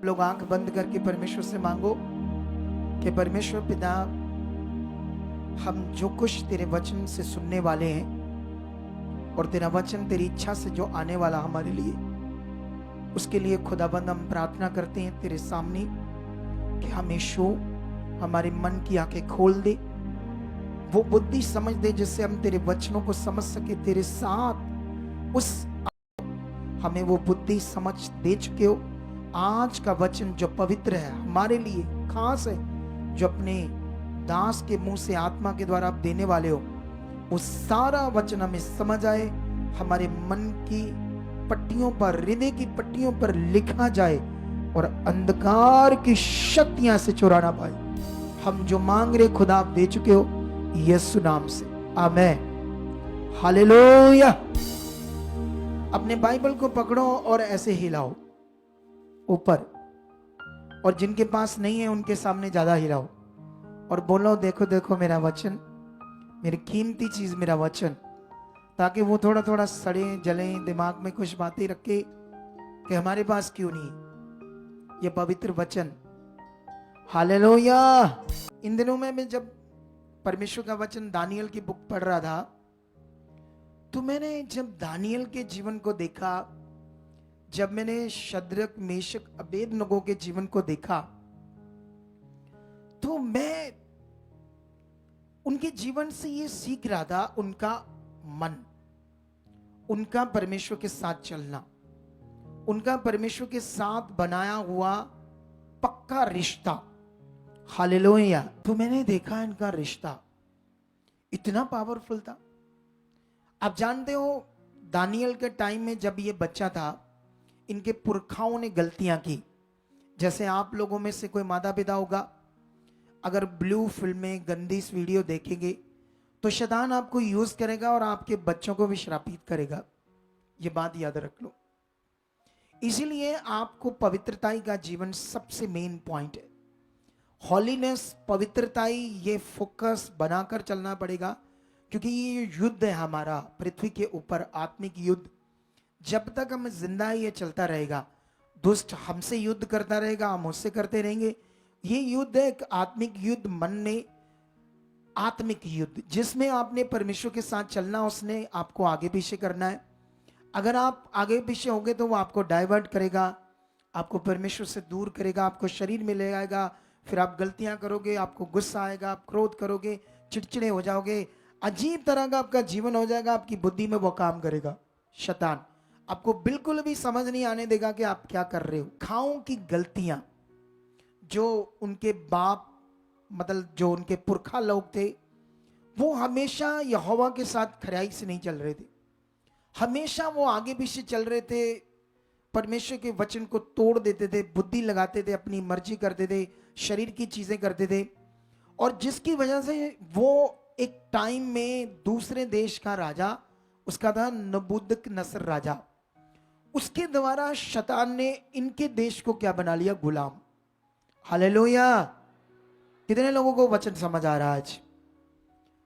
लोग आंख बंद करके परमेश्वर से मांगो कि परमेश्वर पिता, हम जो कुछ तेरे वचन से सुनने वाले हैं और तेरा वचन तेरी इच्छा से जो आने वाला हमारे लिए, उसके लिए खुदाबंद हम प्रार्थना करते हैं तेरे सामने कि हमेशा हमारे मन की आंखें खोल दे, वो बुद्धि समझ दे जिससे हम तेरे वचनों को समझ सके तेरे साथ। उस हमें वो बुद्धि समझ दे चुके हो। आज का वचन जो पवित्र है, हमारे लिए खास है, जो अपने दास के मुंह से आत्मा के द्वारा आप देने वाले हो, वो सारा वचन हमें समझ आए, हमारे मन की पट्टियों पर, हृदय की पट्टियों पर लिखा जाए और अंधकार की शक्तियां से चुरा ना पाए। हम जो मांग रहे खुदा आप दे चुके हो, यीशु नाम से, आमीन, हालेलुया। अपने बाइबल को पकड़ो और ऐसे हिलाओ ऊपर, और जिनके पास नहीं है उनके सामने ज्यादा हिलाओ और बोलो, देखो देखो मेरा वचन, मेरी कीमती चीज मेरा वचन, ताकि वो थोड़ा थोड़ा सड़े जले, दिमाग में कुछ बातें रखे कि हमारे पास क्यों नहीं ये पवित्र वचन। हालेलुया। इन दिनों में मैं जब परमेश्वर का वचन दानियल की बुक पढ़ रहा था, तो मैंने जब दानियल के जीवन को देखा, जब मैंने शद्रक मेशक अबेदनगो के जीवन को देखा, तो मैं उनके जीवन से ये सीख रहा था, उनका मन, उनका परमेश्वर के साथ चलना, उनका परमेश्वर के साथ बनाया हुआ पक्का रिश्ता। हालेलुया। तो मैंने देखा इनका रिश्ता इतना पावरफुल था। आप जानते हो, दानियल के टाइम में जब ये बच्चा था, इनके पुरखाओं ने गलतियां की। जैसे आप लोगों में से कोई माता पिता होगा, अगर ब्लू फिल्में, गंदी वीडियो देखेंगे तो शैतान आपको यूज करेगा और आपके बच्चों को भी श्रापित करेगा। ये बात याद रख लो। इसीलिए आपको पवित्रताई का जीवन सबसे मेन पॉइंट है। हॉलीनेस, पवित्रताई, ये फोकस बनाकर चलना पड़ेगा, क्योंकि ये युद्ध है हमारा पृथ्वी के ऊपर, आत्मिक युद्ध। जब तक हम जिंदा है ये चलता रहेगा। दुष्ट हमसे युद्ध करता रहेगा, हम उससे करते रहेंगे। ये युद्ध है एक आत्मिक युद्ध, मन में आत्मिक युद्ध, जिसमें आपने परमेश्वर के साथ चलना, उसने आपको आगे पीछे करना है। अगर आप आगे पीछे होंगे तो वो आपको डाइवर्ट करेगा, आपको परमेश्वर से दूर करेगा, आपको शरीर में ले आएगा, फिर आप गलतियां करोगे, आपको गुस्सा आएगा, आप क्रोध करोगे, चिड़चिड़े हो जाओगे, अजीब तरह का आपका जीवन हो जाएगा। आपकी बुद्धि में वो काम करेगा शैतान, आपको बिल्कुल भी समझ नहीं आने देगा कि आप क्या कर रहे हो। खाओं की गलतियां, जो उनके बाप, मतलब जो उनके पुरखा लोग थे, वो हमेशा यहोवा के साथ खराई से नहीं चल रहे थे। हमेशा वो आगे पीछे चल रहे थे, परमेश्वर के वचन को तोड़ देते थे, बुद्धि लगाते थे, अपनी मर्जी करते थे, शरीर की चीजें करते थे। और जिसकी वजह से वो एक टाइम में दूसरे देश का राजा, उसका था नबूकदनेस्सर राजा, उसके द्वारा शैतान ने इनके देश को क्या बना लिया? गुलाम। हालेलुया। कितने लोगों को वचन समझ आ रहा है आज?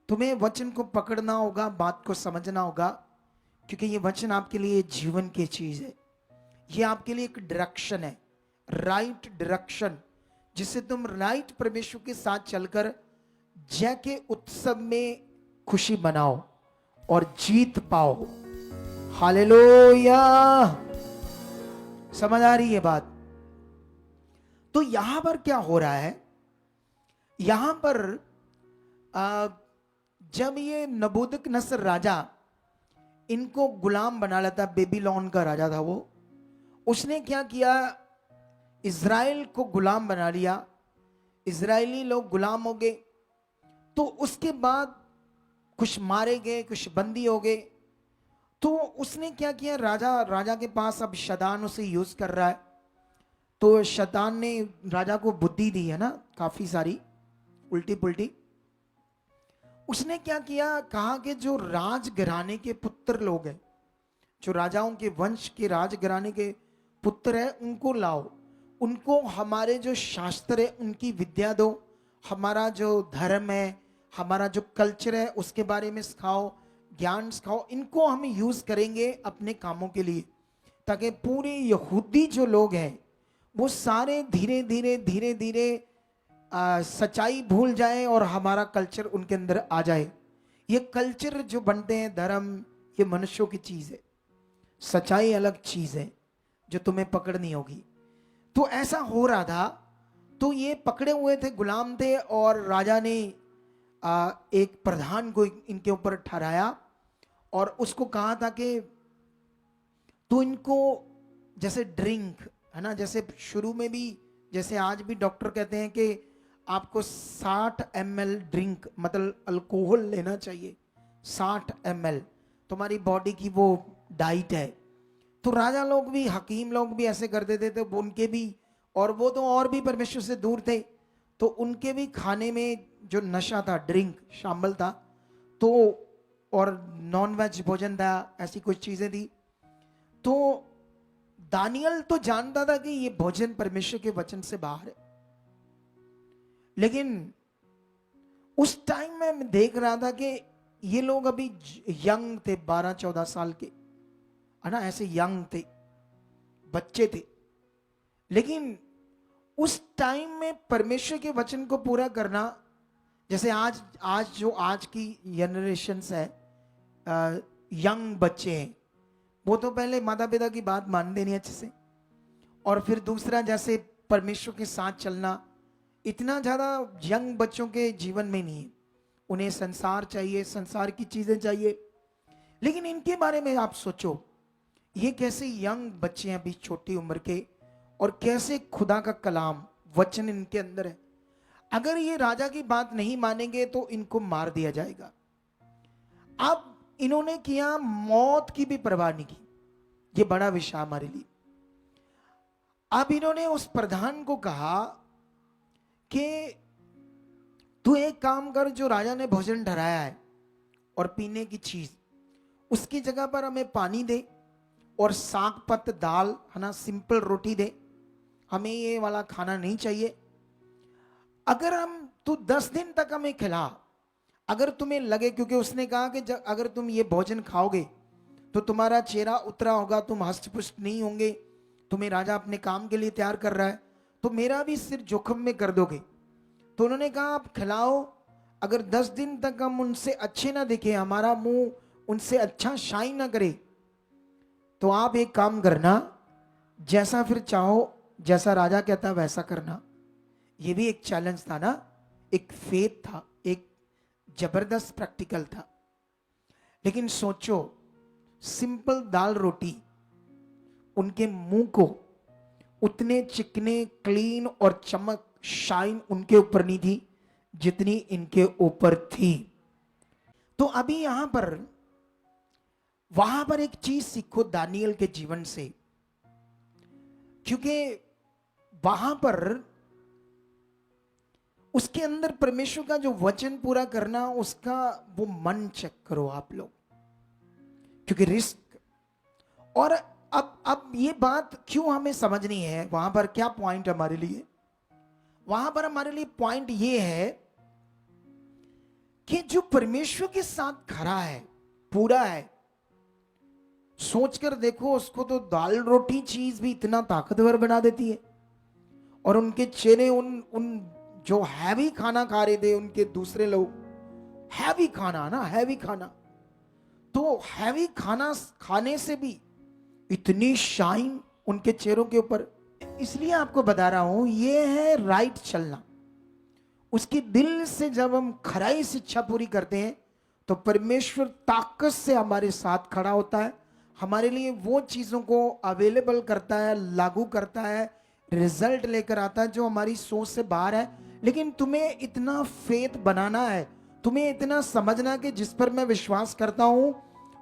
तुम्हें वचन को पकड़ना होगा, बात को समझना होगा, क्योंकि ये वचन आपके लिए जीवन की चीज है। ये आपके लिए एक डायरेक्शन है, राइट डायरेक्शन, जिससे तुम राइट परमेश्वर के साथ चलकर जय के उत्सव में खुशी मनाओ और जीत पाओ। हालेलुया। समझ आ रही है बात? तो यहां पर क्या हो रहा है? यहां पर जब ये नबूकदनेस्सर राजा इनको गुलाम बना लेता, बेबीलोन का राजा था वो, उसने क्या किया? इज़राइल को गुलाम बना लिया, इज़राइली लोग गुलाम हो गए। तो उसके बाद कुछ मारे गए, कुछ बंदी हो गए। तो उसने क्या किया? राजा के पास अब शैतान उसे यूज कर रहा है। तो शैतान ने राजा को बुद्धि दी है ना, काफी सारी उल्टी पुल्टी। उसने क्या किया? कहा कि जो राजघराने के पुत्र लोग हैं, जो राजाओं के वंश के राजघराने के पुत्र है, उनको लाओ, उनको हमारे जो शास्त्र है उनकी विद्या दो, हमारा जो धर्म है, हमारा जो कल्चर है उसके बारे में सिखाओ, ज्ञान सिखाओ। इनको हम यूज करेंगे अपने कामों के लिए, ताकि पूरे यहूदी जो लोग हैं वो सारे धीरे धीरे धीरे धीरे सच्चाई भूल जाए और हमारा कल्चर उनके अंदर आ जाए। ये कल्चर जो बनते हैं, धर्म, ये मनुष्यों की चीज है। सच्चाई अलग चीज है जो तुम्हें पकड़नी होगी। तो ऐसा हो रहा था। तो ये पकड़े हुए थे, गुलाम थे, और राजा ने एक प्रधान को इनके ऊपर ठहराया और उसको कहा था कि तो इनको जैसे ड्रिंक है ना, जैसे शुरू में भी, जैसे आज भी डॉक्टर कहते हैं कि आपको 60 ml ड्रिंक मतलब अल्कोहल लेना चाहिए, 60 ml तुम्हारी बॉडी की वो डाइट है। तो राजा लोग भी, हकीम लोग भी ऐसे कर देते थे, उनके भी, और वो तो और भी परमेश्वर से दूर थे, तो उनके भी खाने में जो नशा था, ड्रिंक शामिल था। तो और नॉन वेज भोजन था, ऐसी कुछ चीजें थी। तो दानियल तो जानता था कि ये भोजन परमेश्वर के वचन से बाहर है, लेकिन उस टाइम में मैं देख रहा था कि ये लोग अभी यंग थे, 12-14 साल के, है ना, ऐसे यंग थे, बच्चे थे। लेकिन उस टाइम में परमेश्वर के वचन को पूरा करना, जैसे आज की जनरेशन्स है, यंग बच्चे हैं, वो तो पहले माता पिता की बात मानते नहीं अच्छे से, और फिर दूसरा जैसे परमेश्वर के साथ चलना इतना ज्यादा यंग बच्चों के जीवन में नहीं है। उन्हें संसार चाहिए, संसार की चीजें चाहिए। लेकिन इनके बारे में आप सोचो, ये कैसे यंग बच्चे हैं अभी छोटी उम्र के, और कैसे खुदा का कलाम वचन इनके अंदर है। अगर ये राजा की बात नहीं मानेंगे तो इनको मार दिया जाएगा। अब इन्होंने किया, मौत की भी परवाह नहीं की। ये बड़ा विषय हमारे लिए। अब इन्होंने उस प्रधान को कहा कि तू एक काम कर, जो राजा ने भोजन ठहराया है और पीने की चीज, उसकी जगह पर हमें पानी दे और साग पत्त दाल, है ना, सिंपल रोटी दे, हमें ये वाला खाना नहीं चाहिए। अगर तू 10 दिन तक हमें खिला, अगर तुम्हें लगे, क्योंकि उसने कहा कि अगर तुम ये भोजन खाओगे तो तुम्हारा चेहरा उतरा होगा, तुम हष्टपुष्ट नहीं होंगे, तुम्हें राजा अपने काम के लिए तैयार कर रहा है, तो मेरा भी सिर जोखम में कर दोगे। तो उन्होंने कहा आप खिलाओ, अगर 10 दिन तक हम उनसे अच्छे ना दिखे, हमारा मुंह उनसे अच्छा शाइन ना करे, तो आप एक काम करना, जैसा फिर चाहो, जैसा राजा कहता वैसा करना। ये भी एक चैलेंज था ना, एक फेथ था, एक जबरदस्त प्रैक्टिकल था। लेकिन सोचो, सिंपल दाल रोटी, उनके मुंह को उतने चिकने, क्लीन और चमक, शाइन उनके ऊपर नहीं थी जितनी इनके ऊपर थी। तो अभी यहां पर, वहां पर एक चीज सीखो दानियल के जीवन से, क्योंकि वहां पर उसके अंदर परमेश्वर का जो वचन पूरा करना, उसका वो मन चेक करो आप लोग, क्योंकि रिस्क। और अब ये बात क्यों हमें समझनी है, वहां पर क्या पॉइंट हमारे लिए, वहां पर हमारे लिए पॉइंट ये है कि जो परमेश्वर के साथ खड़ा है, पूरा है, सोचकर देखो, उसको तो दाल रोटी चीज भी इतना ताकतवर बना देती है। और उनके चेहरे, उन जो हैवी खाना खा रहे थे उनके दूसरे लोग, हैवी खाना ना, हैवी खाना, तो हैवी खाना खाने से भी इतनी शाइन उनके चेहरों के ऊपर। इसलिए आपको बता रहा हूं, ये है राइट चलना। उसके दिल से जब हम खराई से इच्छा पूरी करते हैं तो परमेश्वर ताकत से हमारे साथ खड़ा होता है, हमारे लिए वो चीजों को अवेलेबल करता है, लागू करता है, रिजल्ट लेकर आता है जो हमारी सोच से बाहर है। लेकिन तुम्हें इतना फेथ बनाना है, तुम्हें इतना समझना कि जिस पर मैं विश्वास करता हूं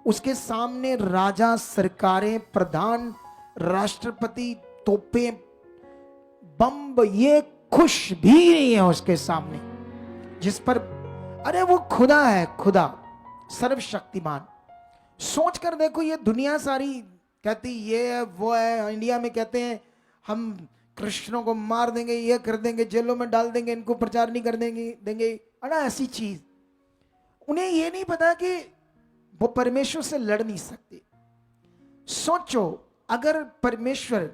उसके सामने राजा, सरकारें, प्रधान, राष्ट्रपति, तोपें, बम, ये कुछ भी नहीं है उसके सामने, जिस पर, अरे वो खुदा है, खुदा सर्वशक्तिमान। सोच कर देखो, ये दुनिया सारी कहती ये है वो है, इंडिया में कहते हैं हम क्रिश्चियनों को मार देंगे, ये कर देंगे, जेलों में डाल देंगे, इनको प्रचार नहीं कर देंगे, अरे ऐसी चीज। उन्हें ये नहीं पता कि वो परमेश्वर से लड़ नहीं सकते। सोचो, अगर परमेश्वर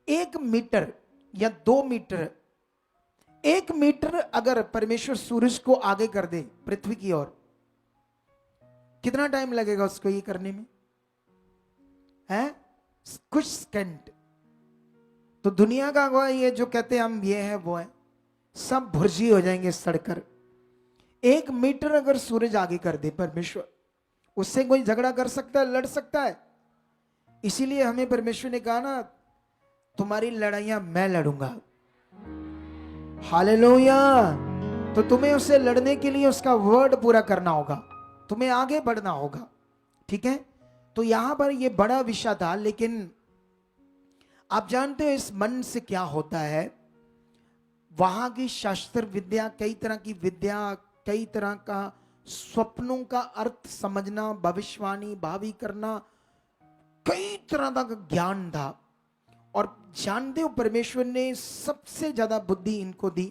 1 मीटर या 2 मीटर, 1 मीटर अगर परमेश्वर सूरज को आगे कर दे पृथ्वी की ओर, कितना टाइम लगेगा उसको ये करने में? है कुछ सेकंड। तो दुनिया का अगुआ ये जो कहते हैं हम ये है वो है, सब भुर्जी हो जाएंगे सड़कर। 1 मीटर अगर सूरज आगे कर दे परमेश्वर, उससे कोई झगड़ा कर सकता है, लड़ सकता है? इसीलिए हमें परमेश्वर ने कहा ना, तुम्हारी लड़ाइयां मैं लड़ूंगा। हालेलुया। तो तुम्हें उससे लड़ने के लिए उसका वर्ड पूरा करना होगा, तुम्हें आगे बढ़ना होगा, ठीक है? तो यहां पर यह बड़ा विषय था, लेकिन आप जानते हो इस मन से क्या होता है? वहां की शास्त्र विद्या, कई तरह की विद्या, कई तरह का स्वप्नों का अर्थ समझना, भविष्यवाणी, भावी करना, कई तरह का ज्ञान था। और जानते हो परमेश्वर ने सबसे ज्यादा बुद्धि इनको दी,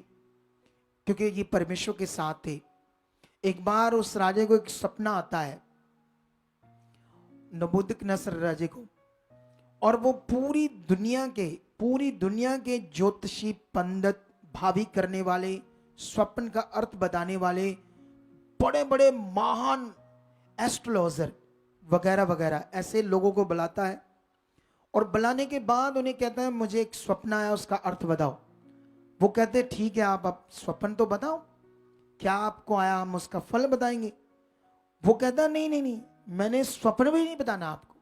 क्योंकि ये परमेश्वर के साथ थे। एक बार उस राजे को एक सपना आता है, नबूकदनेस्सर राजे को, और वो पूरी दुनिया के ज्योतिषी, पंडित, भावी करने वाले, स्वप्न का अर्थ बताने वाले, बड़े बड़े महान एस्ट्रोलॉजर वगैरह वगैरह ऐसे लोगों को बुलाता है। और बुलाने के बाद उन्हें कहता है मुझे एक स्वप्न आया, उसका अर्थ बताओ। वो कहते हैं ठीक है, आप स्वप्न तो बताओ, क्या आपको आया, हम उसका फल बताएंगे। वो कहता नहीं नहीं नहीं, मैंने स्वप्न भी नहीं बताना आपको।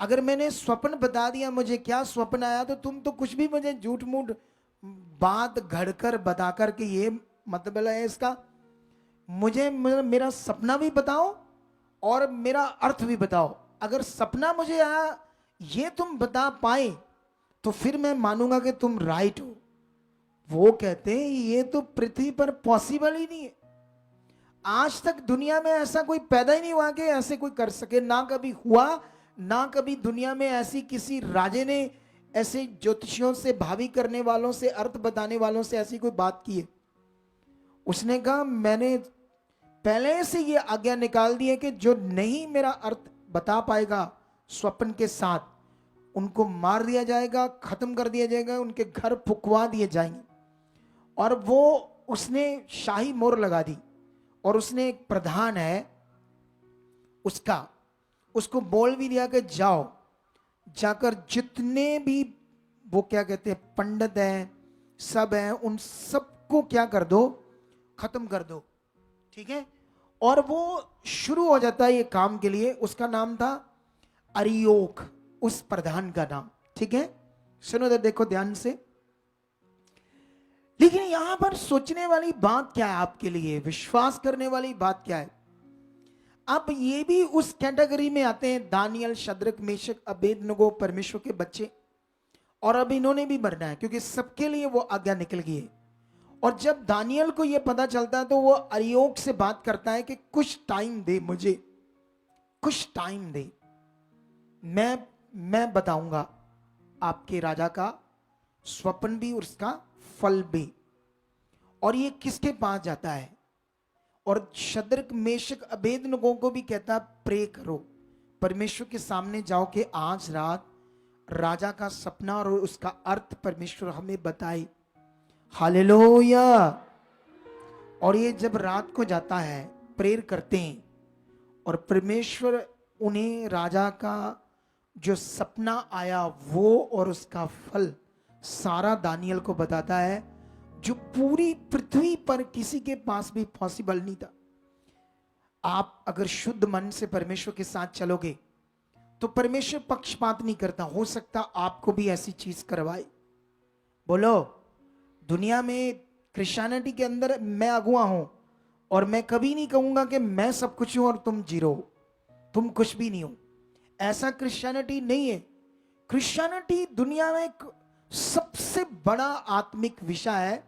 अगर मैंने स्वप्न बता दिया मुझे क्या स्वप्न आया, तो तुम तो कुछ भी मुझे झूठ मूठ बात घड़कर बता कर के ये मतलब है इसका, मुझे मेरा सपना भी बताओ और मेरा अर्थ भी बताओ। अगर सपना मुझे आया ये तुम बता पाए तो फिर मैं मानूंगा कि तुम राइट हो। वो कहते हैं ये तो पृथ्वी पर पॉसिबल ही नहीं है, आज तक दुनिया में ऐसा कोई पैदा ही नहीं हुआ कि ऐसे कोई कर सके, ना कभी हुआ, ना कभी दुनिया में ऐसी किसी राजे ने ऐसे ज्योतिषियों से, भावी करने वालों से, अर्थ बताने वालों से ऐसी कोई बात की है। उसने कहा मैंने पहले से ये आज्ञा निकाल दी है कि जो नहीं मेरा अर्थ बता पाएगा स्वप्न के साथ, उनको मार दिया जाएगा, खत्म कर दिया जाएगा, उनके घर फुकवा दिए जाएंगे। और वो उसने शाही मोहर लगा दी, और उसने एक प्रधान है उसको बोल भी दिया कि जाओ, जाकर जितने भी वो क्या कहते हैं पंडित हैं, सब हैं, उन सबको क्या कर दो, खत्म कर दो, ठीक है? और वो शुरू हो जाता है ये काम के लिए। उसका नाम था अरियोक, उस प्रधान का नाम, ठीक है? सुनो तो देखो ध्यान से। लेकिन यहां पर सोचने वाली बात क्या है आपके लिए, विश्वास करने वाली बात क्या है? अब ये भी उस कैटेगरी में आते हैं, दानियल, शद्रक, मेशक, अबेदनगो, परमेश्वर के बच्चे, और अब इन्होंने भी मरना है, क्योंकि सबके लिए वो आज्ञा निकल गई है। और जब दानियल को ये पता चलता है तो वो अरियोक से बात करता है कि कुछ टाइम दे मुझे, कुछ टाइम दे, मैं बताऊंगा आपके राजा का स्वप्न भी और उसका फल भी। और ये किसके पास जाता है? और शद्रक, मेशक, अबेदनगो को भी कहता प्रे करो, परमेश्वर के सामने जाओ कि आज रात राजा का सपना और उसका अर्थ परमेश्वर हमें बताए। हालेलुया। और ये जब रात को जाता है, प्रेयर करते हैं, और परमेश्वर उन्हें राजा का जो सपना आया वो और उसका फल सारा दानियल को बताता है, जो पूरी पृथ्वी पर किसी के पास भी पॉसिबल नहीं था। आप अगर शुद्ध मन से परमेश्वर के साथ चलोगे तो परमेश्वर पक्षपात नहीं करता, हो सकता आपको भी ऐसी चीज करवाए। बोलो, दुनिया में क्रिश्चियनिटी के अंदर मैं अगुआ हूं, और मैं कभी नहीं कहूंगा कि मैं सब कुछ हूं और तुम जीरो, तुम कुछ भी नहीं हो। ऐसा क्रिश्चियनिटी नहीं है। क्रिश्चियनिटी दुनिया में एक सबसे बड़ा आत्मिक विषय है।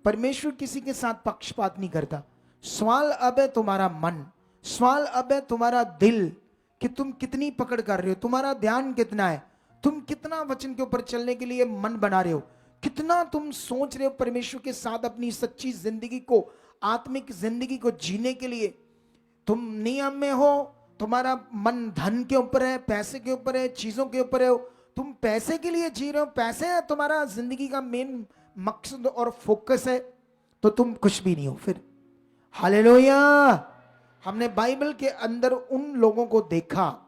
परमेश्वर किसी के साथ पक्षपात नहीं करता। सवाल अब है तुम्हारा मन, सवाल अब है तुम्हारा दिल, कि तुम कितनी पकड़ कर रहे हो, तुम्हारा ध्यान कितना है, तुम कितना वचन के ऊपर चलने के लिए मन बना रहे हो, कितना तुम सोच रहे हो परमेश्वर के साथ अपनी सच्ची जिंदगी को, आत्मिक जिंदगी को जीने के लिए। तुम नियम में हो, तुम्हारा मन धन के ऊपर है, पैसे के ऊपर है, चीजों के ऊपर है, तुम पैसे के लिए जी रहे हो, पैसे है तुम्हारा जिंदगी का मेन मकसद और फोकस है, तो तुम कुछ भी नहीं हो फिर। हालेलुया। हमने बाइबल के अंदर उन लोगों को देखा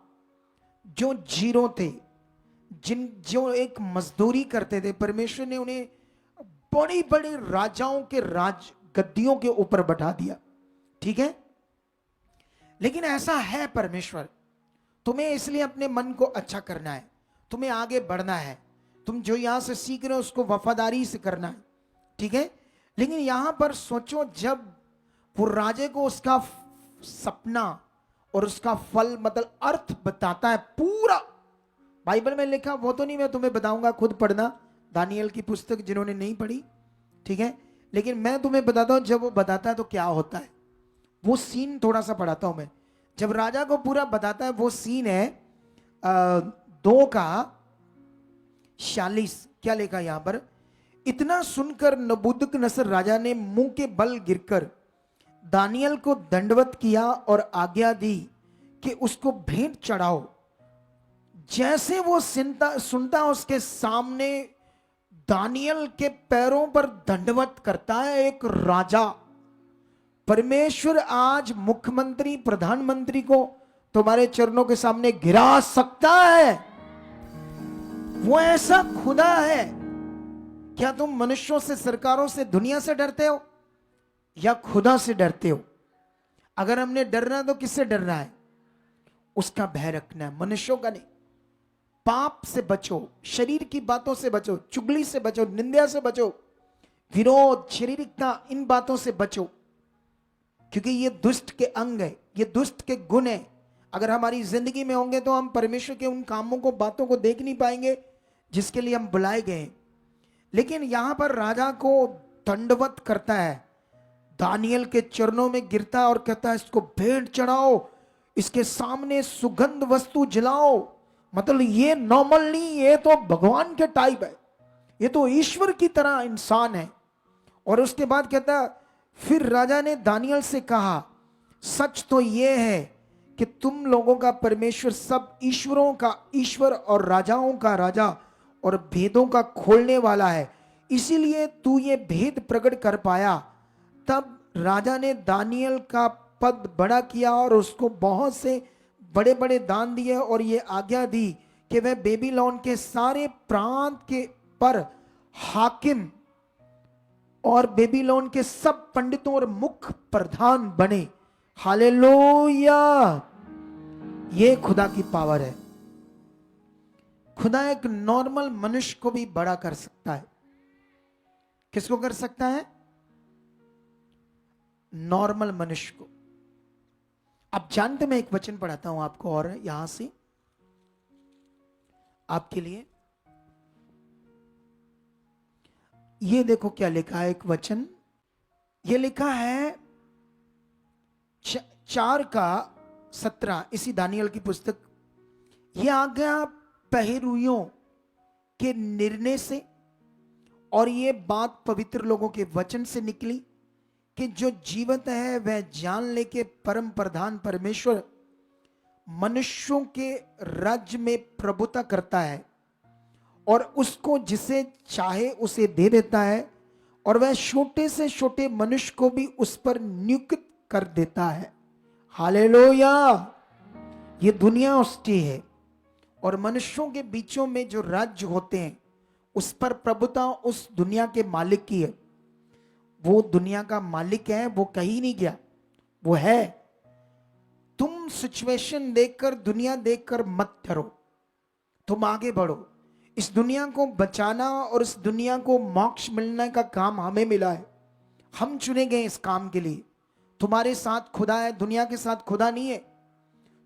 जो जीरो थे, जो एक मजदूरी करते थे, परमेश्वर ने उन्हें बड़ी बड़ी राजाओं के राज गद्दियों के ऊपर बैठा दिया। ठीक है, लेकिन ऐसा है परमेश्वर, तुम्हें इसलिए अपने मन को अच्छा करना है, तुम्हें आगे बढ़ना है, तुम जो यहां से सीख रहे हो उसको वफादारी से करना है। ठीक है, लेकिन यहां पर सोचो, जब वो राजे को उसका सपना और उसका फल मतलब अर्थ बताता है, पूरा बाइबल में लिखा, वो तो नहीं मैं तुम्हें बताऊंगा, खुद पढ़ना दानियल की पुस्तक जिन्होंने नहीं पढ़ी। ठीक है, लेकिन मैं तुम्हें बताता हूं जब वो बताता है तो क्या होता है, वो सीन थोड़ा सा पढ़ाता हूं मैं। जब राजा को पूरा बताता है, वो सीन है 2:46। क्या लिखा यहां पर, इतना सुनकर नबूकदनेस्सर राजा ने मुंह के बल गिरकर दानियल को दंडवत किया और आज्ञा दी कि उसको भेंट चढ़ाओ। जैसे वो सुनता उसके सामने दानियल के पैरों पर दंडवत करता है एक राजा। परमेश्वर आज मुख्यमंत्री प्रधानमंत्री को तुम्हारे चरणों के सामने गिरा सकता है, वो ऐसा खुदा है। क्या तुम मनुष्यों से, सरकारों से, दुनिया से डरते हो या खुदा से डरते हो? अगर हमने डरना है तो किससे डरना है? उसका भय रखना है, मनुष्यों का नहीं। पाप से बचो, शरीर की बातों से बचो, चुगली से बचो, निंदा से बचो, विरोध, शारीरिकता, इन बातों से बचो, क्योंकि ये दुष्ट के अंग है, ये दुष्ट के गुण है। अगर हमारी जिंदगी में होंगे तो हम परमेश्वर के उन कामों को, बातों को देख नहीं पाएंगे जिसके लिए हम बुलाए गए। लेकिन यहां पर राजा को दंडवत करता है, दानियल के चरणों में गिरता है और कहता है इसको भेंट चढ़ाओ, इसके सामने सुगंध वस्तु जलाओ। मतलब ये नॉर्मल नहीं, ये तो भगवान के टाइप है, ये तो ईश्वर की तरह इंसान है। और उसके बाद कहता है, फिर राजा ने दानियल से कहा, सच तो यह है कि तुम लोगों का परमेश्वर सब ईश्वरों का ईश्वर और राजाओं का राजा और भेदों का खोलने वाला है, इसीलिए तू ये भेद प्रकट कर पाया। तब राजा ने दानियल का पद बड़ा किया और उसको बहुत से बड़े बड़े दान दिए और ये आज्ञा दी कि वह बेबीलोन के सारे प्रांत के पर हाकिम और बेबीलोन के सब पंडितों और मुख्य प्रधान बने। हालेलुया। ये खुदा की पावर है। खुदा एक नॉर्मल मनुष्य को भी बड़ा कर सकता है। किसको कर सकता है? नॉर्मल मनुष्य को। अब जानते, मैं एक वचन पढ़ाता हूं आपको और यहां से आपके लिए। ये देखो क्या लिखा है, एक वचन ये लिखा है 4:17, इसी दानियल की पुस्तक। यह आज्ञा पहरुइयों के निर्णय से और ये बात पवित्र लोगों के वचन से निकली कि जो जीवित है वह जान ले के परम प्रधान परमेश्वर मनुष्यों के राज्य में प्रभुता करता है और उसको जिसे चाहे उसे दे देता है, और वह छोटे से छोटे मनुष्य को भी उस पर नियुक्त कर देता है। हालेलुया। ये दुनिया उसकी है और मनुष्यों के बीचों में जो राज्य होते हैं उस पर प्रभुता उस दुनिया के मालिक की है। वो दुनिया का मालिक है, वो कहीं नहीं गया, वो है। तुम सिचुएशन देखकर, दुनिया देखकर मत डरो, तुम आगे बढ़ो। इस दुनिया को बचाना और इस दुनिया को मोक्ष मिलने का काम हमें मिला है, हम चुने गए इस काम के लिए। तुम्हारे साथ खुदा है, दुनिया के साथ खुदा नहीं है।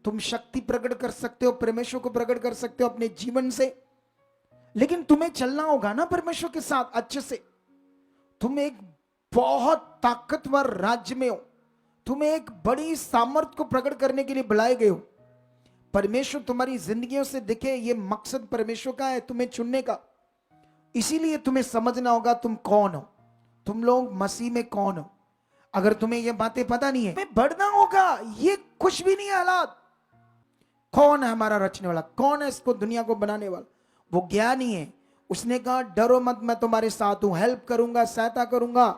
तुम शक्ति प्रकट कर सकते हो, परमेश्वर को प्रकट कर सकते हो अपने जीवन से, लेकिन तुम्हें चलना होगा ना परमेश्वर के साथ अच्छे से। तुम एक बहुत ताकतवर राज्य में हो, तुम्हें एक बड़ी सामर्थ को प्रकट करने के लिए बुलाए गए हो। परमेश्वर तुम्हारी जिंदगियों से दिखे, ये मकसद परमेश्वर का है तुम्हें चुनने का। इसीलिए तुम्हें समझना होगा तुम कौन हो, तुम लोग मसीह में कौन हो। अगर तुम्हें ये बातें पता नहीं है, तुम्हें बढ़ना होगा। ये कुछ भी नहीं है हालात। कौन है हमारा रचने वाला, कौन है इसको दुनिया को बनाने वाला? वो ज्ञानी है। उसने कहा डरो मत, मैं तुम्हारे साथ हूं, हेल्प करूंगा, सहायता करूंगा,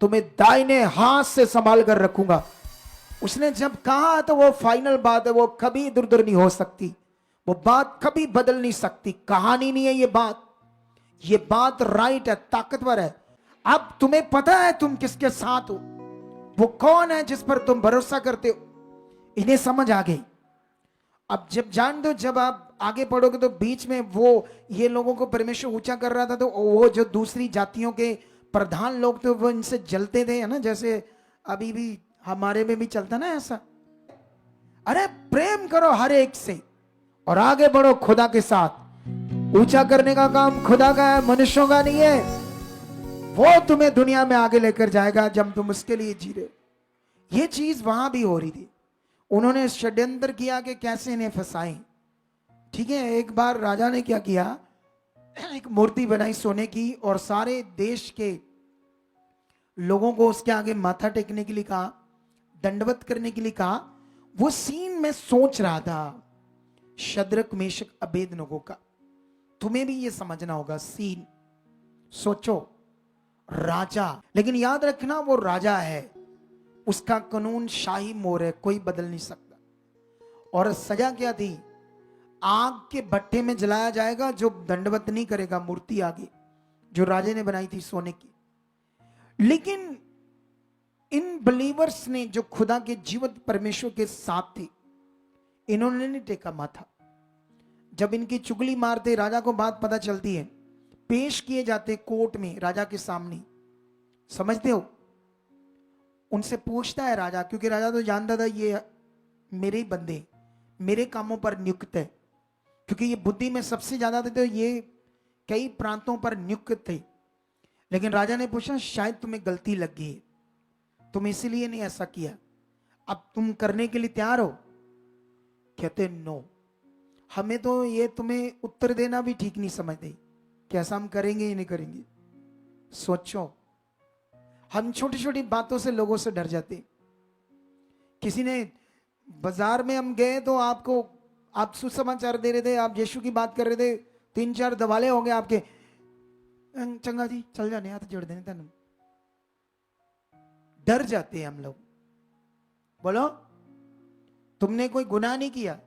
तुम्हें दाहिने हाथ से संभाल कर रखूंगा। उसने जब कहा तो वो फाइनल बात है, वो कभी इधर उधर नहीं हो सकती, वो बात कभी बदल नहीं सकती। कहानी नहीं है ये बात राइट है, ताकतवर है। अब तुम्हें पता है तुम किसके साथ हो, वो कौन है जिस पर तुम भरोसा करते हो, इन्हें समझ आ गई। अब जब जान दो, जब आप आगे पढ़ोगे तो बीच में वो ये लोगों को परमेश्वर ऊंचा कर रहा था, तो वो जो दूसरी जातियों के प्रधान लोग थे वो इनसे जलते थे, है ना, जैसे अभी भी हमारे में भी चलता ना ऐसा। अरे प्रेम करो हर एक से और आगे बढ़ो खुदा के साथ। ऊंचा करने का काम खुदा का है, मनुष्यों का नहीं है। वो तुम्हें दुनिया में आगे लेकर जाएगा जब तुम उसके लिए जी रहे हो। ये चीज वहां भी हो रही थी। उन्होंने षड्यंत्र किया कि कैसे इन्हें फंसाएं। ठीक है, एक बार राजा ने क्या किया, एक मूर्ति बनाई सोने की और सारे देश के लोगों को उसके आगे माथा टेकने के लिए कहा, दंडवत करने के लिए कहा। वो सीन मैं सोच रहा था, शद्रक मेशक अबेदनगो का। तुम्हें भी ये समझना होगा सीन। सोचो, राजा, लेकिन याद रखना वो राजा है, उसका कानून शाही मोर है, कोई बदल नहीं सकता। और सजा क्या थी, आग के भट्टे में जलाया जाएगा जो दंडवत नहीं करेगा मूर्ति आगे, जो राजे ने बनाई थी सोने की। लेकिन इन बिलीवर्स ने, जो खुदा के जीवित परमेश्वर के साथ थे, इन्होंने नहीं टेका माथा। जब इनकी चुगली मारते, राजा को बात पता चलती है, पेश किए जाते कोर्ट में राजा के सामने, समझते हो, उनसे पूछता है राजा, क्योंकि राजा तो जानता था ये मेरे ही बंदे, मेरे कामों पर नियुक्त है, क्योंकि ये बुद्धि में सबसे ज्यादा थे, तो ये कई प्रांतों पर नियुक्त थे। लेकिन राजा ने पूछा शायद तुम्हें गलती लग गई है, तुम इसीलिए नहीं ऐसा किया, अब तुम करने के लिए तैयार हो? कहते नो, हमें तो ये तुम्हें उत्तर देना भी ठीक नहीं समझते, कैसा हम करेंगे या नहीं करेंगे। सोचो, हम छोटी छोटी बातों से लोगों से डर जाते। किसी ने बाजार में हम गए तो आप सुसमाचार दे रहे थे, आप यीशु की बात कर रहे थे, 3-4 दवाले हो गए आपके, चंगा जी चल जाने, हाथ जोड़ देने तेन। डर जाते हैं हम लोग। बोलो, तुमने कोई गुनाह नहीं किया,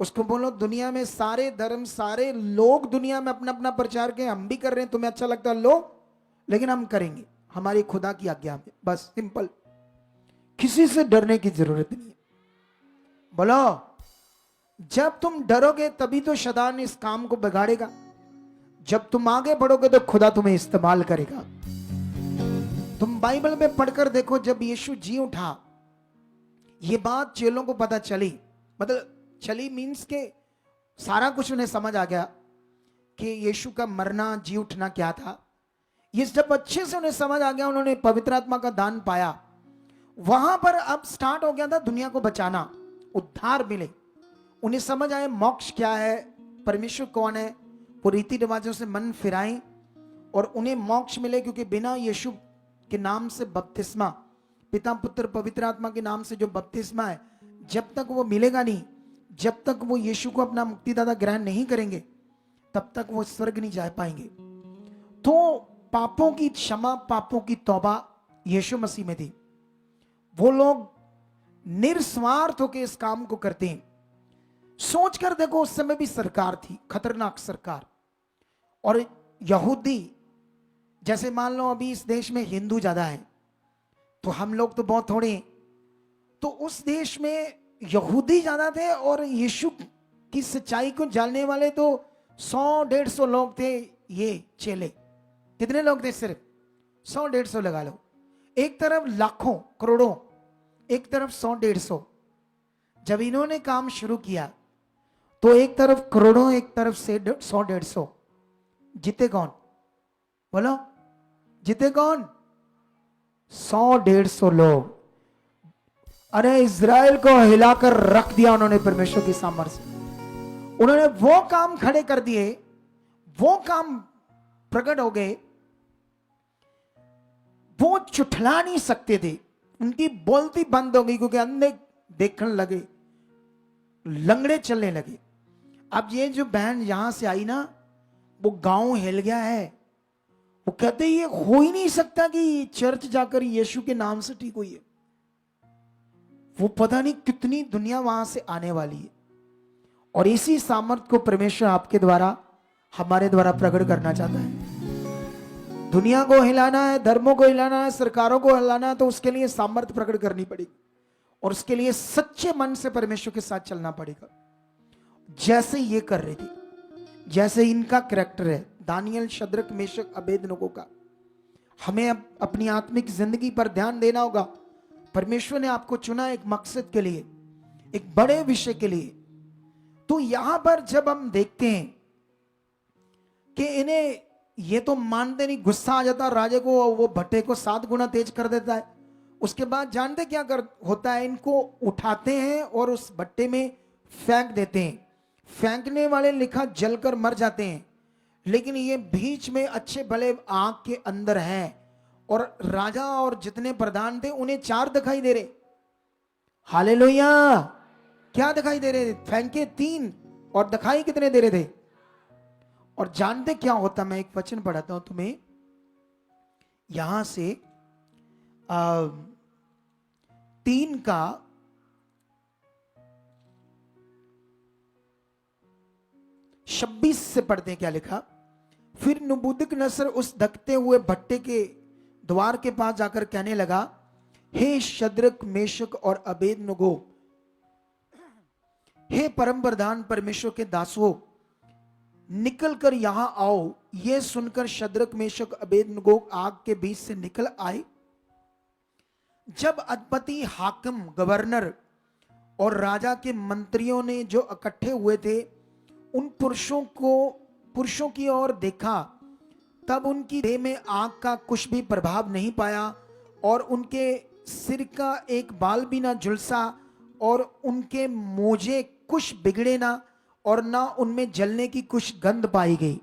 उसको बोलो दुनिया में सारे धर्म, सारे लोग दुनिया में अपना अपना प्रचार के, हम भी कर रहे हैं, तुम्हें अच्छा लगता है लो, लेकिन हम करेंगे हमारी खुदा की आज्ञा में, बस सिंपल। किसी से डरने की जरूरत नहीं है। बोलो, जब तुम डरोगे तभी तो शैतान इस काम को बिगाड़ेगा, जब तुम आगे बढ़ोगे तो खुदा तुम्हें इस्तेमाल करेगा। तुम बाइबल में पढ़कर देखो, जब यीशु जी उठा, ये बात चेलों को पता चली, मतलब चली मीन्स के सारा कुछ उन्हें समझ आ गया कि यीशु का मरना जी उठना क्या था। ये जब अच्छे से उन्हें समझ आ गया, उन्होंने पवित्र आत्मा का दान पाया, वहां पर अब स्टार्ट हो गया था दुनिया को बचाना, उद्धार मिले। उन्हें समझ आए मोक्ष क्या है, परमेश्वर कौन है, वो रीति रिवाजों से मन फिराएं और उन्हें मोक्ष मिले, क्योंकि बिना यीशु के नाम से बपतिस्मा, पिता पुत्र पवित्र आत्मा के नाम से जो बपतिस्मा है, जब तक वो मिलेगा नहीं, जब तक वो यीशु को अपना मुक्तिदाता ग्रहण नहीं करेंगे, तब तक वो स्वर्ग नहीं जा पाएंगे। तो पापों की क्षमा, पापों की तौबा यीशु मसीह में थी। वो लोग निस्वार्थ होकर इस काम को करते हैं। सोच कर देखो, उस समय भी सरकार थी, खतरनाक सरकार, और यहूदी, जैसे मान लो अभी इस देश में हिंदू ज्यादा है, तो हम लोग तो बहुत थोड़े हैं, तो उस देश में यहूदी ज्यादा थे और यीशु की सच्चाई को जानने वाले तो 100-150 लोग थे। ये चेले कितने लोग थे? सिर्फ 100-150 लगा लो। एक तरफ लाखों करोड़ों, एक तरफ 100-150। जब इन्होंने काम शुरू किया तो एक तरफ करोड़ों, एक तरफ से 100-150। जीते कौन? बोलो, जीते कौन? 100-150 लोग। अरे इज़राइल को हिलाकर रख दिया उन्होंने परमेश्वर की सामर्थ्य। उन्होंने वो काम खड़े कर दिए, वो काम प्रकट हो गए, वो चुठला नहीं सकते थे, उनकी बोलती बंद हो गई, क्योंकि अंधे देखने लगे, लंगड़े चलने लगे। अब ये जो बहन यहां से आई ना, वो गांव हिल गया है। वो कहते ये हो ही नहीं सकता कि चर्च जाकर यीशु के नाम से ठीक हुई है। वो पता नहीं कितनी दुनिया वहां से आने वाली है। और इसी सामर्थ्य को परमेश्वर आपके द्वारा, हमारे द्वारा प्रकट करना चाहता है। दुनिया को हिलाना है, धर्मों को हिलाना है, सरकारों को हिलाना है, तो उसके लिए सामर्थ्य प्रकट करनी पड़ेगी और उसके लिए सच्चे मन से परमेश्वर के साथ चलना पड़ेगा। जैसे ये कर रहे थे, जैसे इनका कैरेक्टर है दानियल, शद्रक, मेशक, अबेदनगो का, हमें अपनी आत्मिक जिंदगी पर ध्यान देना होगा। परमेश्वर ने आपको चुना एक मकसद के लिए, एक बड़े विषय के लिए। तो यहां पर जब हम देखते हैं कि इन्हें ये तो मानते नहीं, गुस्सा आ जाता राजे को, वो भट्टे को 7 गुना तेज कर देता है। उसके बाद जानते क्या होता है, इनको उठाते हैं और उस भट्टे में फेंक देते हैं। फेंकने वाले लिखा जलकर मर जाते हैं, लेकिन ये बीच में अच्छे भले आग के अंदर है। और राजा और जितने प्रधान थे उन्हें 4 दिखाई दे रहे। हालेलुया! क्या दिखाई दे रहे थे? फेंके 3 और दिखाई कितने दे रहे थे? और जानते क्या होता, मैं एक वचन पढ़ाता हूं तुम्हें यहां से 3 का 26 से पढ़ते हैं। क्या लिखा? फिर नबूकदनेस्सर उस धकते हुए भट्टे के द्वार के पास जाकर कहने लगा, हे शद्रक, मेशक और अबेदनगो, हे परम प्रधान परमेश्वर के दासों, निकल कर यहां आओ। यह सुनकर शद्रक, मेशक, अबेदनगो आग के बीच से निकल आए। जब अधिपति, हाकिम, गवर्नर और राजा के मंत्रियों ने जो इकट्ठे हुए थे उन पुरुषों की ओर देखा, तब उनकी देह में आग का कुछ भी प्रभाव नहीं पाया और उनके सिर का एक बाल भी ना झुलसा और उनके मोजे कुछ बिगड़े ना और ना उनमें जलने की कुछ गंध पाई गई।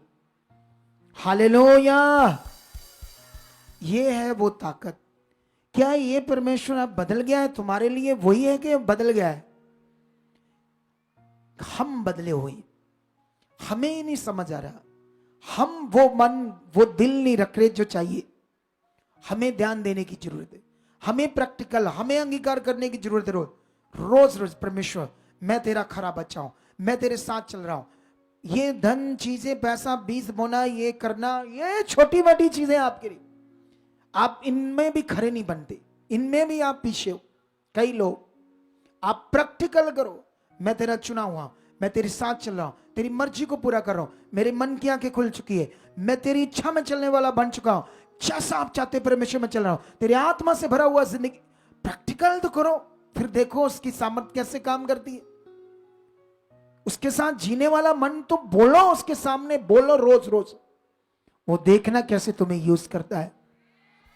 हालेलुया! ये है वो ताकत। क्या ये परमेश्वर अब बदल गया है तुम्हारे लिए? वही है कि बदल गया है? हम बदले हुए, हमें ही नहीं समझ आ रहा। हम वो मन, वो दिल नहीं रख रहे जो चाहिए। हमें ध्यान देने की जरूरत है, हमें प्रैक्टिकल, हमें अंगीकार करने की जरूरत है। रोज रोज परमेश्वर, मैं तेरा खरा बच्चा हूं, मैं तेरे साथ चल रहा हूं। ये धन, चीजें, पैसा, बीज बोना, ये करना, ये छोटी मोटी चीजें आपके लिए, आप इनमें भी खरे नहीं बनते, इनमें भी आप पीछे हो। कई लोग, आप प्रैक्टिकल करो। मैं तेरा चुना हुआ, मैं तेरे साथ चल रहा हूं, तेरी मर्जी को पूरा कर रहा हूं, मेरे मन की आंखें खुल चुकी है, मैं तेरी इच्छा में चलने वाला बन चुका हूं, जैसा आप चाहते परमेश्वर में चल रहा हूं, तेरी आत्मा से भरा हुआ जिंदगी। प्रैक्टिकल तो करो, फिर देखो उसकी सामर्थ कैसे काम करती है। उसके साथ जीने वाला मन तो बोलो, उसके सामने बोलो रोज रोज, वो देखना कैसे तुम्हें यूज करता है।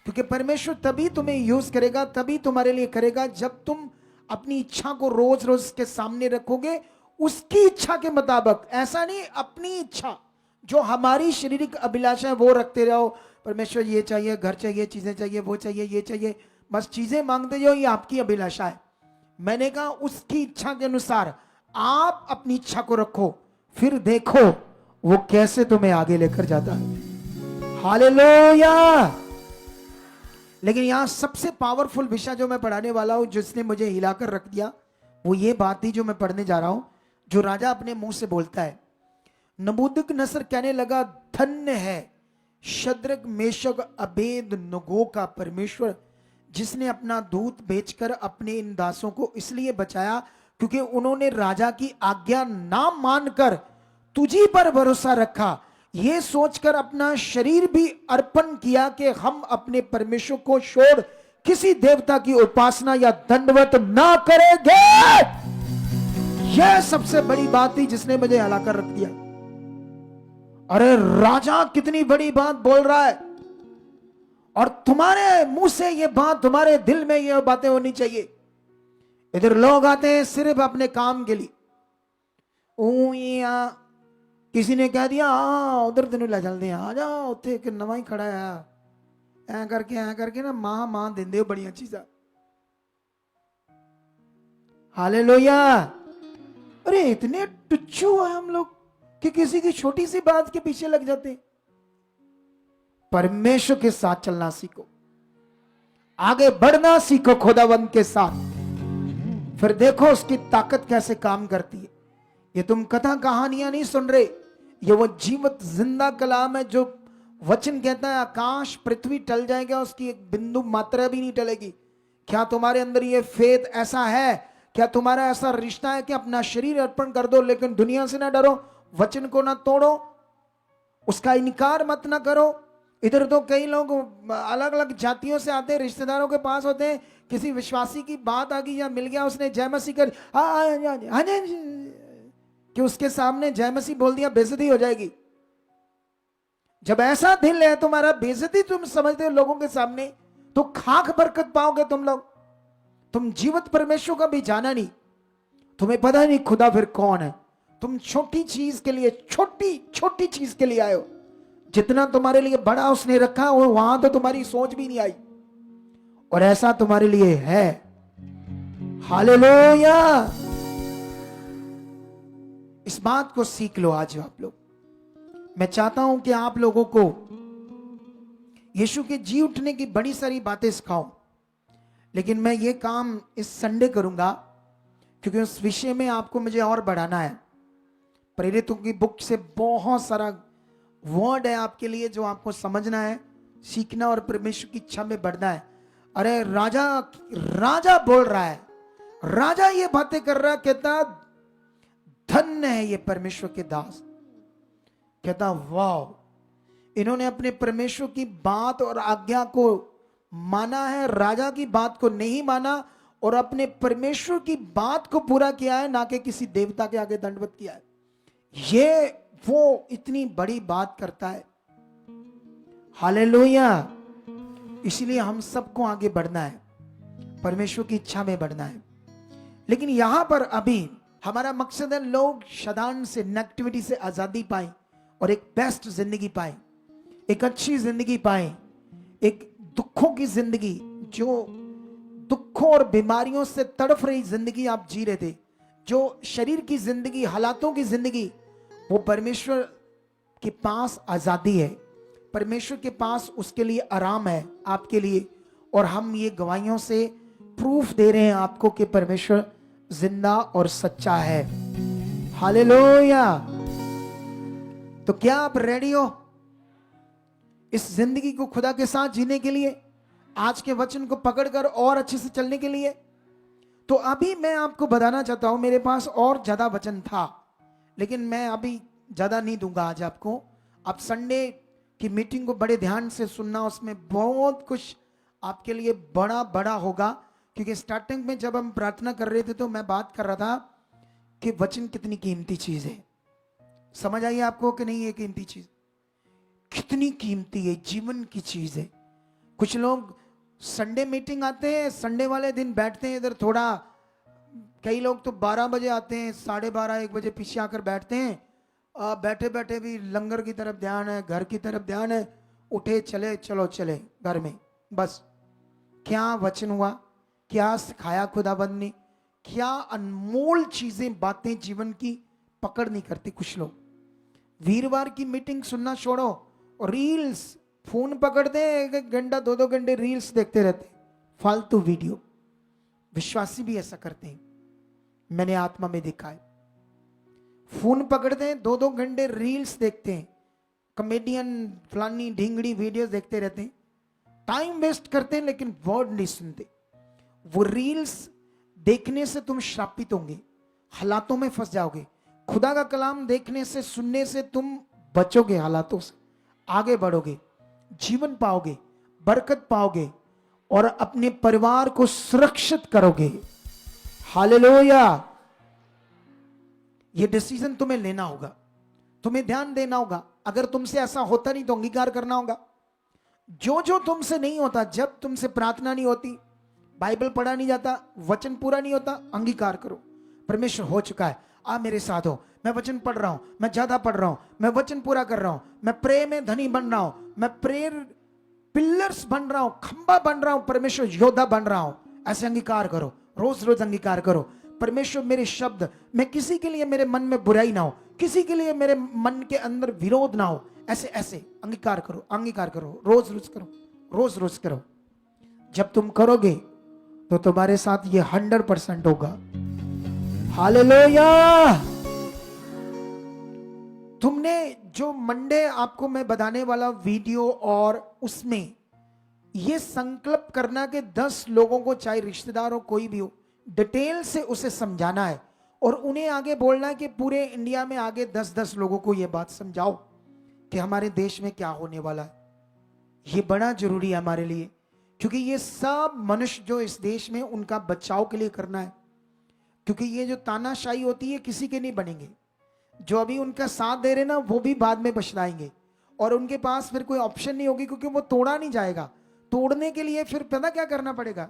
क्योंकि परमेश्वर तभी तुम्हें यूज करेगा, तभी तुम्हारे लिए करेगा, जब तुम अपनी इच्छा को रोज रोज के सामने रखोगे, उसकी इच्छा के मुताबिक। ऐसा नहीं अपनी इच्छा, जो हमारी शारीरिक अभिलाषा है वो रखते रहो। परमेश्वर ये चाहिए, घर चाहिए, चीजें चाहिए, वो चाहिए, ये चाहिए, बस चीजें मांगते जाओ, ये आपकी अभिलाषा है। मैंने कहा उसकी इच्छा के अनुसार आप अपनी इच्छा को रखो, फिर देखो वो कैसे तुम्हें आगे लेकर जाता है। हालेलुया! लेकिन यहां सबसे पावरफुल विषय जो मैं पढ़ाने वाला हूं, जिसने मुझे हिलाकर रख दिया, वो ये बात थी जो मैं पढ़ने जा रहा हूं, जो राजा अपने मुंह से बोलता है। नबूकदनेस्सर कहने लगा, धन्य है शद्रक, मेशक, अबेदनगो का परमेश्वर, जिसने अपना दूत भेजकर अपने इन दासों को इसलिए बचाया क्योंकि उन्होंने राजा की आज्ञा ना मानकर तुझी पर भरोसा रखा, ये सोचकर अपना शरीर भी अर्पण किया कि हम अपने परमेश्वर को छोड़ किसी देवता की उपासना या दंडवत ना करेंगे। यह सबसे बड़ी बात थी जिसने मुझे हिलाकर रख दिया। अरे राजा कितनी बड़ी बात बोल रहा है, और तुम्हारे मुंह से ये बात, तुम्हारे दिल में ये बातें होनी चाहिए। इधर लोग आते हैं सिर्फ अपने काम के लिए। किसी ने कह दिया उधर तेन ले चलते हैं, आ जा, उत्थे एक नवा ही खड़ा है, ऐ करके ना मां देंदे हो बड़ियां चीज़ां। हालेलुया! अरे इतने टुच्चू है हम लोग, कि किसी की छोटी सी बात के पीछे लग जाते हैं। परमेश्वर के साथ चलना सीखो, आगे बढ़ना सीखो खुदावंद के साथ, फिर देखो उसकी ताकत कैसे काम करती है। ये तुम कथा कहानियां नहीं सुन रहे, ये वो जीवित जिंदा कलाम है जो वचन कहता है आकाश पृथ्वी टल जाएगा, उसकी एक बिंदु मात्रा भी नहीं टलेगी। क्या तुम्हारे अंदर ये फेथ ऐसा है? क्या तुम्हारा ऐसा रिश्ता है कि अपना शरीर अर्पण कर दो लेकिन दुनिया से ना डरो, वचन को ना तोड़ो, उसका इनकार मत ना करो। इधर तो कई लोग अलग अलग जातियों से आते हैं, रिश्तेदारों के पास होते हैं, किसी विश्वासी की बात आ गई या मिल गया, उसने जय मसीह कर कि उसके सामने जय मसीह बोल दिया, बेइज्जती हो जाएगी। जब ऐसा दिल है तुम्हारा, बेइज्जती तुम समझते हो लोगों के सामने, तो खाक बरकत पाओगे तुम लोग। तुम जीवित परमेश्वर का भी जाना नहीं, तुम्हें पता नहीं खुदा फिर कौन है। तुम छोटी चीज के लिए, छोटी छोटी चीज के लिए आए हो, जितना तुम्हारे लिए बड़ा उसने रखा वो वहां तो तुम्हारी सोच भी नहीं आई, और ऐसा तुम्हारे लिए है। हालेलुया। इस बात को सीख लो आज आप लोग। मैं चाहता हूं कि आप लोगों को यीशु के जी उठने की बड़ी सारी बातें सिखाऊं, लेकिन मैं ये काम इस संडे करूंगा क्योंकि उस विषय में आपको मुझे और बढ़ाना है। प्रेरितों की बुक से बहुत सारा वर्ड है आपके लिए जो आपको समझना है, सीखना और परमेश्वर की इच्छा में बढ़ना है। अरे राजा बोल रहा है, राजा ये बातें कर रहा है, कहता धन्य है ये परमेश्वर के दास। कहता वाह, इन्होंने अपने परमेश्वर की बात और आज्ञा को माना है, राजा की बात को नहीं माना और अपने परमेश्वर की बात को पूरा किया है, ना कि किसी देवता के आगे दंडवत किया है। ये वो इतनी बड़ी बात करता है। हालेलुया। इसलिए हम सबको आगे बढ़ना है, परमेश्वर की इच्छा में बढ़ना है। लेकिन यहां पर अभी हमारा मकसद है लोग शैतान से, नेगेटिविटी से आजादी पाएं और एक बेस्ट जिंदगी पाएं, एक अच्छी जिंदगी पाएं, एक दुखों की जिंदगी, जो दुखों और बीमारियों से तड़फ रही जिंदगी आप जी रहे थे, जो शरीर की जिंदगी, हालातों की जिंदगी, वो परमेश्वर के पास आजादी है, परमेश्वर के पास उसके लिए आराम है आपके लिए। और हम ये गवाहियों से प्रूफ दे रहे हैं आपको कि परमेश्वर जिंदा और सच्चा है। हालेलुया। तो क्या आप रेडी हो इस जिंदगी को खुदा के साथ जीने के लिए, आज के वचन को पकड़कर और अच्छे से चलने के लिए? तो अभी मैं आपको बताना चाहता हूं, मेरे पास और ज्यादा वचन था लेकिन मैं अभी ज्यादा नहीं दूंगा आज आपको। आप संडे की मीटिंग को बड़े ध्यान से सुनना, उसमें बहुत कुछ आपके लिए बड़ा बड़ा होगा। क्योंकि स्टार्टिंग में जब हम प्रार्थना कर रहे थे तो मैं बात कर रहा था कि वचन कितनी कीमती चीज है। समझ आई आपको कि नहीं? ये कीमती चीज कितनी कीमती है, जीवन की चीज है। कुछ लोग संडे मीटिंग आते हैं, संडे वाले दिन बैठते हैं इधर थोड़ा, कई लोग तो 12 बजे आते हैं, 12:30 1 बजे पीछे आकर बैठते हैं। बैठे बैठे भी लंगर की तरफ ध्यान है, घर की तरफ ध्यान है, उठे चले, चलो चले घर में। बस क्या वचन हुआ, क्या सिखाया खुदाबंद ने, क्या अनमोल चीजें, बातें जीवन की पकड़ नहीं करती। कुछ लोग वीरवार की मीटिंग सुनना छोड़ो, रील्स, फोन पकड़ते हैं, 1 घंटा 2 घंटे रील्स देखते रहते, फालतू वीडियो। विश्वासी भी ऐसा करते हैं, मैंने आत्मा में देखा है। फोन पकड़ते हैं, 2 घंटे रील्स देखते हैं, कॉमेडियन फलानी ढींगड़ी वीडियोस देखते रहते हैं, टाइम वेस्ट करते हैं लेकिन वर्ड नहीं सुनते। वो रील्स देखने से तुम श्रापित होंगे, हालातों में फंस जाओगे। खुदा का कलाम देखने से, सुनने से तुम बचोगे, हालातों से आगे बढ़ोगे, जीवन पाओगे, बरकत पाओगे और अपने परिवार को सुरक्षित करोगे। हालेलुया। ये डिसीजन तुम्हें लेना होगा, तुम्हें ध्यान देना होगा। अगर तुमसे ऐसा होता नहीं तो अंगीकार करना होगा। जो जो तुमसे नहीं होता, जब तुमसे प्रार्थना नहीं होती, बाइबल पढ़ा नहीं जाता, वचन पूरा नहीं होता, अंगीकार करो परमेश्वर हो चुका है, आप मेरे साथ हो, मैं वचन पढ़ रहा हूं, मैं ज्यादा पढ़ रहा हूं, मैं वचन पूरा कर रहा हूं, मैं प्रे में धनी बन रहा हूं, मैं प्रेयर पिलर्स बन रहा हूं, खंबा बन रहा हूं, परमेश्वर योद्धा बन रहा हूं। ऐसे अंगीकार करो, रोज रोज अंगीकार करो। परमेश्वर मेरे शब्द, मैं किसी के लिए मेरे मन में बुराई ना हो, किसी के लिए मेरे मन के अंदर विरोध ना हो, ऐसे ऐसे अंगीकार करो, अंगीकार करो, रोज रोज करो, रोज रोज करो। जब तुम करोगे तो तुम्हारे साथ ये 100% होगा। हालेलुया। तुमने जो मंडे आपको मैं बताने वाला वीडियो, और उसमें ये संकल्प करना कि 10 लोगों को, चाहे रिश्तेदार हो कोई भी हो, डिटेल से उसे समझाना है और उन्हें आगे बोलना है कि पूरे इंडिया में आगे 10-10 लोगों को यह बात समझाओ कि हमारे देश में क्या होने वाला है। ये बड़ा जरूरी है हमारे लिए, क्योंकि ये सब मनुष्य जो इस देश में, उनका बचाव के लिए करना है। क्योंकि ये जो तानाशाही होती है किसी के नहीं बनेंगे। जो अभी उनका साथ दे रहे ना, वो भी बाद में पछताएंगे और उनके पास फिर कोई ऑप्शन नहीं होगी, क्योंकि वो तोड़ा नहीं जाएगा। तोड़ने के लिए फिर पता क्या करना पड़ेगा?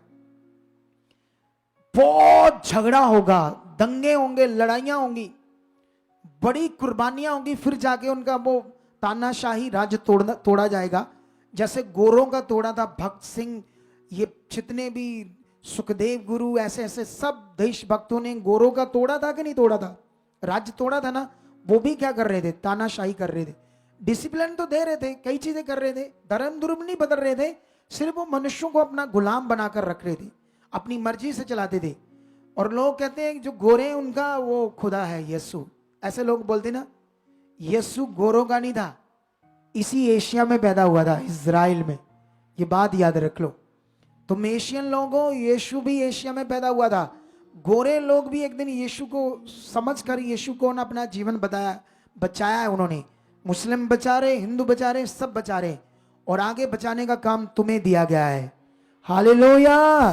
बहुत झगड़ा होगा, दंगे होंगे, लड़ाइयां होंगी, बड़ी कुर्बानियां होंगी, फिर जाके उनका वो तानाशाही राज्य तोड़ा जाएगा। जैसे गोरों का तोड़ा था भक्त सिंह, ये जितने भी सुखदेव गुरु, ऐसे ऐसे सब देशभक्तों ने गोरों का तोड़ा था कि नहीं तोड़ा था? राज्य तोड़ा था ना। वो भी क्या कर रहे थे? तानाशाही कर रहे थे। डिसिप्लिन तो दे रहे थे, कई चीजें कर रहे थे, धर्म दुर्म नहीं बदल रहे थे, सिर्फ वो मनुष्यों को अपना गुलाम बनाकर रख रहे थे, अपनी मर्जी से चलाते थे। और लोग कहते हैं जो गोरे हैं उनका वो खुदा है यीशु, ऐसे लोग बोलते ना। यीशु गोरों का नहीं था, इसी एशिया में पैदा हुआ था, इज़राइल में। ये बात याद रख लो। तुम एशियन लोग हो, यीशु भी एशिया में पैदा हुआ था। गोरे लोग भी एक दिन यीशु को समझकर यीशु को ना अपना जीवन बचाया है उन्होंने। मुस्लिम बचा रहे, हिंदू बचा रहे, सब बचा रहे, और आगे बचाने का काम तुम्हें दिया गया है। हालेलुया।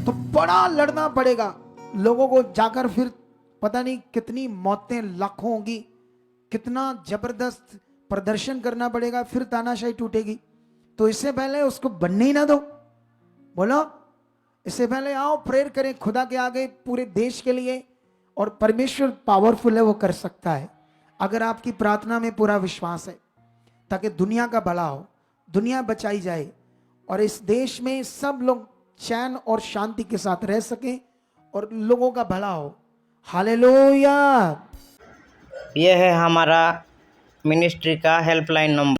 तो बड़ा लड़ना पड़ेगा लोगों को, जाकर फिर पता नहीं कितनी मौतें लाखों होंगी, कितना जबरदस्त प्रदर्शन करना पड़ेगा, फिर तानाशाही टूटेगी। तो इससे पहले उसको बनने ही ना दो। बोलो, इससे पहले आओ प्रेयर करें खुदा के आगे पूरे देश के लिए, और परमेश्वर पावरफुल है, वो कर सकता है अगर आपकी प्रार्थना में पूरा विश्वास है, ताकि दुनिया का भला हो, दुनिया बचाई जाए और इस देश में सब लोग चैन और शांति के साथ रह सकें और लोगों का भला हो। हालेलुया। यह है हमारा मिनिस्ट्री का हेल्पलाइन नंबर।